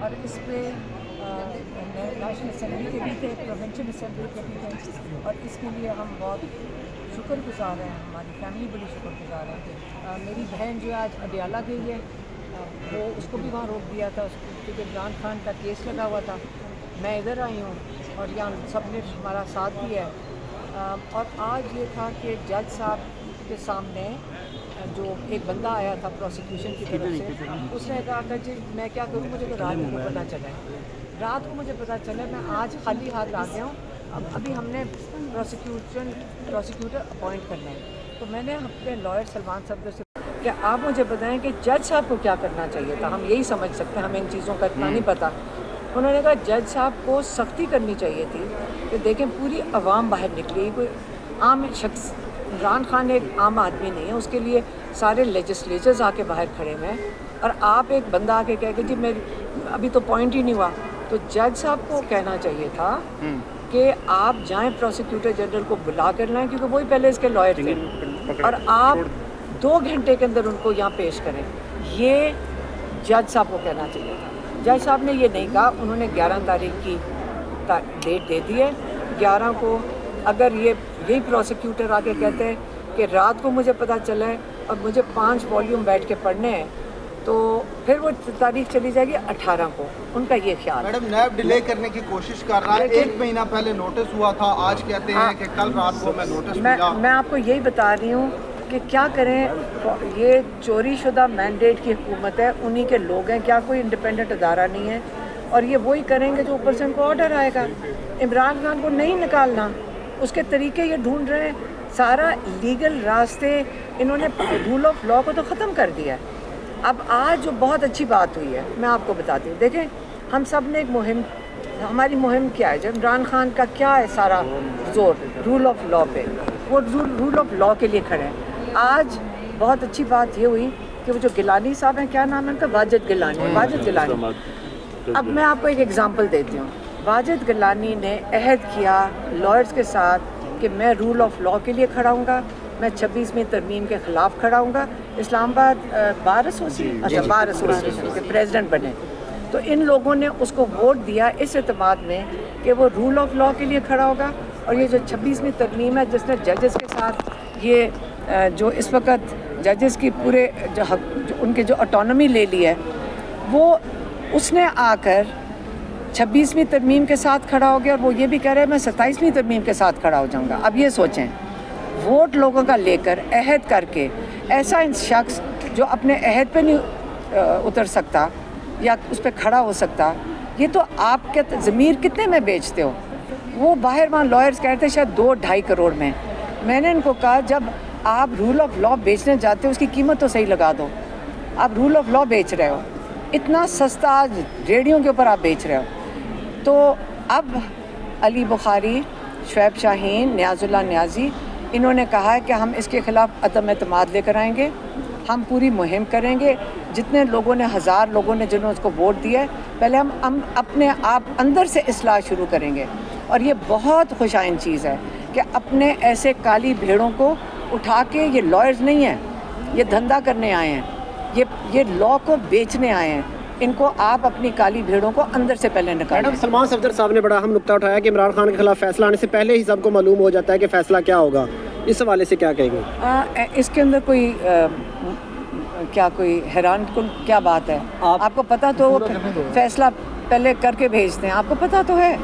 اور اس پہ national assembly کے بھی تھے, پروونشل اسمبلی کے بھی تھے, اور اس کے لیے ہم بہت شکر گزار ہیں, ہماری فیملی بڑی شکر گزار ہے. میری بہن جو آج اڈیالہ گئی ہے, وہ اس کو بھی وہاں روک دیا تھا کیونکہ عمران خان کا کیس لگا ہوا تھا. میں ادھر آئی ہوں اور یہاں سب نے ہمارا ساتھ دیا ہے. اور آج یہ تھا کہ جج صاحب کے سامنے جو ایک بندہ آیا تھا پروسیکیوشن کی طرف سے, اس نے کہا کہ جی میں کیا کروں, مجھے تو رات کو پتہ چلا ہے, رات کو مجھے پتہ چلا, میں آج خالی ہاتھ آ گیا ہوں. ابھی ہم نے پروسیکیوٹر اپوائنٹ کرنا ہے. تو میں نے اپنے لائر سلمان صفدر سے کہ آپ مجھے بتائیں کہ جج صاحب کو کیا کرنا چاہیے تھا, ہم یہی سمجھ سکتے ہیں, ہمیں ان چیزوں کا اتنا نہیں پتہ. انہوں نے کہا جج صاحب کو سختی کرنی چاہیے تھی کہ دیکھیں پوری عوام باہر نکلی, کوئی عام شخص, عمران خان ایک عام آدمی نہیں ہے, اس کے لیے سارے لیجسلیچرز آ کے باہر کھڑے ہوئے ہیں, اور آپ ایک بندہ آ کے کہہ کہ جی میں ابھی تو پوائنٹ ہی نہیں ہوا. تو جج صاحب کو کہنا چاہیے تھا کہ آپ جائیں پروسیکیوٹر جنرل کو بلا کر لائیں, کیونکہ وہی پہلے اس کے لائر تھے, اور آپ 2 گھنٹے کے اندر ان کو یہاں پیش کریں. یہ جج صاحب کو کہنا چاہیے تھا. جج صاحب نے یہ نہیں کہا. انہوں نے 11 تاریخ کی ڈیٹ دے دی ہے. 11 کو اگر یہی پروسیکیوٹر آ کے کہتے ہیں کہ رات کو مجھے پتہ چلا ہے اور مجھے 5 والیوم بیٹھ کے پڑھنے ہیں, تو پھر وہ تاریخ چلی جائے گی 18 کو. ان کا یہ خیال. میڈم نیب ڈیلے کرنے کی کوشش کر رہا ہے, 1 مہینہ پہلے نوٹس ہوا تھا, آج کہتے ہیں کہ کل رات کو میں نوٹس ملا. میں آپ کو یہی بتا رہی ہوں کہ کیا کریں, یہ چوری شدہ مینڈیٹ کی حکومت ہے, انہی کے لوگ ہیں, کیا کوئی انڈیپینڈنٹ ادارہ نہیں ہے, اور یہ وہی کریں گے جو اوپر سے ان کو آرڈر آئے گا. عمران خان کو نہیں نکالنا, اس کے طریقے یہ ڈھونڈ رہے ہیں, سارا لیگل راستے انہوں نے رول آف لا کو تو ختم کر دیا ہے. اب آج جو بہت اچھی بات ہوئی ہے میں آپ کو بتاتی ہوں. دیکھیں ہم سب نے ایک مہم, ہماری مہم کیا ہے, جب عمران خان کا کیا ہے سارا زور رول آف لا پہ, وہ رول آف لا کے لیے کھڑے ہیں. آج بہت اچھی بات یہ ہوئی کہ وہ جو گیلانی صاحب ہیں, کیا نام ہے ان کا, واجد گیلانی. اب میں آپ کو ایک ایگزامپل دیتی ہوں. واجد گیلانی نے عہد کیا لائرز کے ساتھ کہ میں رول آف لا کے لیے کھڑا ہوں گا, میں 26ویں ترمیم کے خلاف کھڑا ہوں گا. اسلام آباد بار ایسوسیشن کے پریزیڈنٹ بنے, تو ان لوگوں نے اس کو ووٹ دیا اس اعتماد میں کہ وہ رول آف لا کے لیے کھڑا ہوگا. اور یہ جو 26ویں ترمیم ہے جس نے ججز کے ساتھ یہ جو اس وقت ججز کی پورے جو ان کے جو آٹونومی لے لی ہے, وہ اس نے آ کر 26ویں ترمیم کے ساتھ کھڑا ہو گیا, اور وہ یہ بھی کہہ رہے ہیں میں 27ویں ترمیم کے ساتھ کھڑا ہو جاؤں گا. اب یہ سوچیں, ووٹ لوگوں کا لے کر عہد کر کے ایسا شخص جو اپنے عہد پہ نہیں اتر سکتا یا اس پہ کھڑا ہو سکتا, یہ تو آپ کے ضمیر کتنے میں بیچتے ہو. وہ باہر وہاں لائرز کہتے ہیں شاید 2-2.5 کروڑ میں. میں نے ان کو کہا جب آپ رول آف لا بیچنے جاتے ہو اس کی قیمت تو صحیح لگا دو. آپ رول آف لا بیچ رہے ہو, اتنا سستا آج ریڈیو کے اوپر آپ بیچ رہے ہو. تو اب علی بخاری, شعیب شاہین, نیاز اللہ نیازی, انہوں نے کہا ہے کہ ہم اس کے خلاف عدم اعتماد لے کر آئیں گے, ہم پوری مہم کریں گے. جتنے لوگوں نے 1000 لوگوں نے جنہوں نے اس کو ووٹ دیا ہے, پہلے ہم اپنے آپ اندر سے اصلاح شروع کریں گے. اور یہ بہت خوشائن چیز ہے کہ اپنے ایسے کالی بھیڑوں کو اٹھا کے, یہ لائرز نہیں ہیں, یہ دھندا کرنے آئے ہیں, یہ لا کو بیچنے آئے ہیں, ان کو آپ اپنی کالی بھیڑوں کو اندر سے پہلے نکالیں. میڈم سلمان صفدر صاحب نے بڑا اہم نقطہ اٹھایا کہ عمران خان کے خلاف فیصلہ آنے سے پہلے ہی سب کو معلوم ہو جاتا ہے کہ فیصلہ کیا ہوگا. اس حوالے سے کیا کہیں گے؟ اس کے اندر کوئی حیران کن کیا بات ہے؟ آپ کو پتہ تو وہ فیصلہ پہلے کر کے بھیجتے ہیں, آپ کو پتہ تو ہے.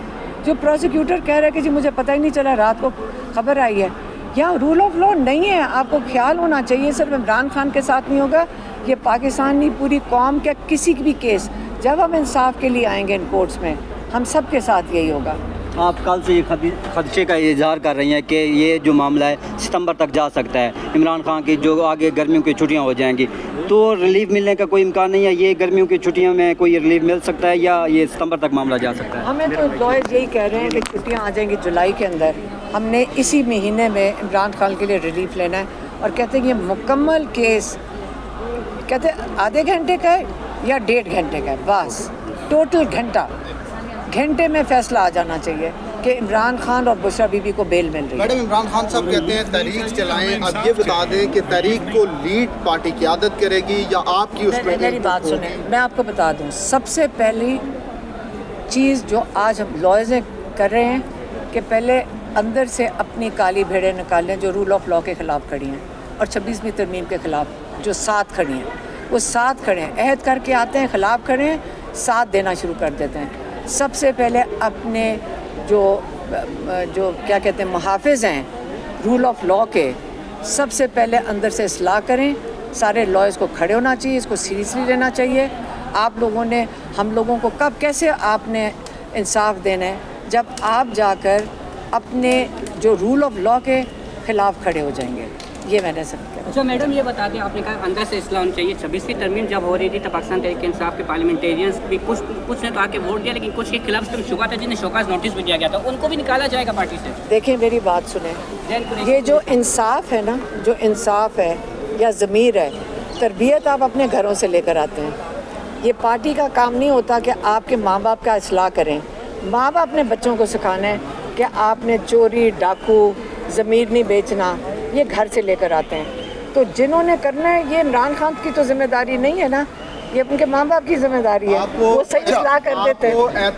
جو پروسیکیوٹر کہہ رہا ہے کہ جی مجھے پتہ ہی نہیں چلا, رات کو خبر آئی ہے. یہاں رول آف لا نہیں ہے, آپ کو خیال ہونا چاہیے. صرف عمران خان کے ساتھ نہیں ہوگا, یہ پاکستانی پوری قوم کا کسی بھی کیس جب ہم انصاف کے لیے آئیں گے ان کورٹس میں, ہم سب کے ساتھ یہی ہوگا. آپ کل سے یہ خدشے کا اظہار کر رہی ہیں کہ یہ جو معاملہ ہے ستمبر تک جا سکتا ہے, عمران خان کی جو آگے گرمیوں کی چھٹیاں ہو جائیں گی, تو ریلیف ملنے کا کوئی امکان نہیں ہے؟ یہ گرمیوں کی چھٹیوں میں کوئی ریلیف مل سکتا ہے یا یہ ستمبر تک معاملہ جا سکتا ہے؟ ہمیں تو لائرز یہی کہہ رہے ہیں کہ چھٹیاں آ جائیں گی جولائی کے اندر, ہم نے اسی مہینے میں عمران خان کے لیے ریلیف لینا ہے. اور کہتے ہیں یہ مکمل کیس کہتے ہیں آدھے گھنٹے کا ہے یا 1.5 گھنٹے کا ہے, بس ٹوٹل گھنٹے میں فیصلہ آ جانا چاہیے. کہ عمران خان اور بشرا بی بی کو بیل مل رہی ہے. میڈم عمران خان صاحب کہتے ہیں تحریک چلائیں. اب یہ بتا دیں کہ تحریک کو لیڈ پارٹی قیادت کرے گی یا آپ کی اس میں؟ میری بات سنیں, میں آپ کو بتا دوں, سب سے پہلی چیز جو آج ہم لائرز کر رہے ہیں کہ پہلے اندر سے اپنی کالی بھیڑیں نکالیں جو رول آف لاء کے خلاف کھڑی ہیں اور 26ویں ترمیم کے خلاف جو ساتھ کھڑی ہیں, وہ ساتھ کھڑے ہیں, عہد کر کے آتے ہیں, خلاف کھڑے ہیں, ساتھ دینا شروع کر دیتے ہیں. سب سے پہلے اپنے جو کیا کہتے ہیں محافظ ہیں رول آف لاء کے, سب سے پہلے اندر سے اصلاح کریں. سارے لائرز کو کھڑے ہونا چاہیے, اس کو سیریسلی لینا چاہیے. آپ لوگوں نے ہم لوگوں کو کب کیسے آپ نے انصاف دینا ہے جب آپ جا کر اپنے جو رول آف لاء کے خلاف کھڑے ہو جائیں گے. یہ میں نے سمجھا. اچھا میڈم یہ بتا دیں, آپ نے کہا اندر سے اصلاح ہونی چاہیے. 26ویں ترمیم جب ہو رہی تھی تو پاکستان تحریک انصاف کے پارلیمنٹیرینس بھی کچھ نے تو آ کے ووٹ دیا, لیکن کچھ کے خلاف شبہ تھا جنہیں شوکاز نوٹس بھی دیا گیا تھا, ان کو بھی نکالا جائے گا پارٹی سے. دیکھیں میری بات سنیں, یہ جو انصاف ہے نا, جو انصاف ہے یا ضمیر ہے, تربیت آپ اپنے گھروں سے لے کر آتے ہیں. یہ پارٹی کا کام نہیں ہوتا کہ آپ کے ماں باپ کا اصلاح کریں. ماں باپ اپنے بچوں کو سکھانا ہے کہ آپ نے چوری, ڈاکو, ضمیر نہیں بیچنا, یہ گھر سے لے کر آتے ہیں. تو جنہوں نے کرنا ہے, یہ عمران خان کی تو ذمہ داری نہیں ہے نا, یہ ان کے ماں باپ کی ذمہ داری ہے, وہ صحیح اصلاح کر دیتے ہیں.